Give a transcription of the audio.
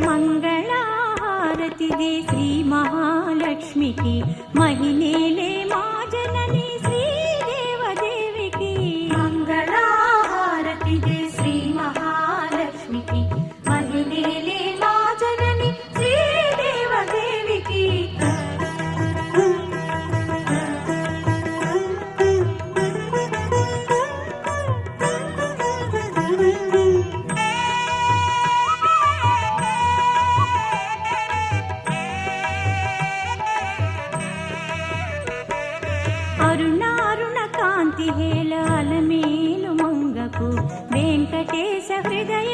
మంగళహారతిదే శ్రీ మహాలక్ష్మికి మహిళలే మా జనని శ్రీదేవదేవికి. మంగళహారతిదే శ్రీ మహాలక్ష్మికి మహిళలే మా జనని శ్రీదేవదేవికి. అరుణారుణ కాంతి హేళ అలమేలు మంగకు వెంకటేశ హృదయ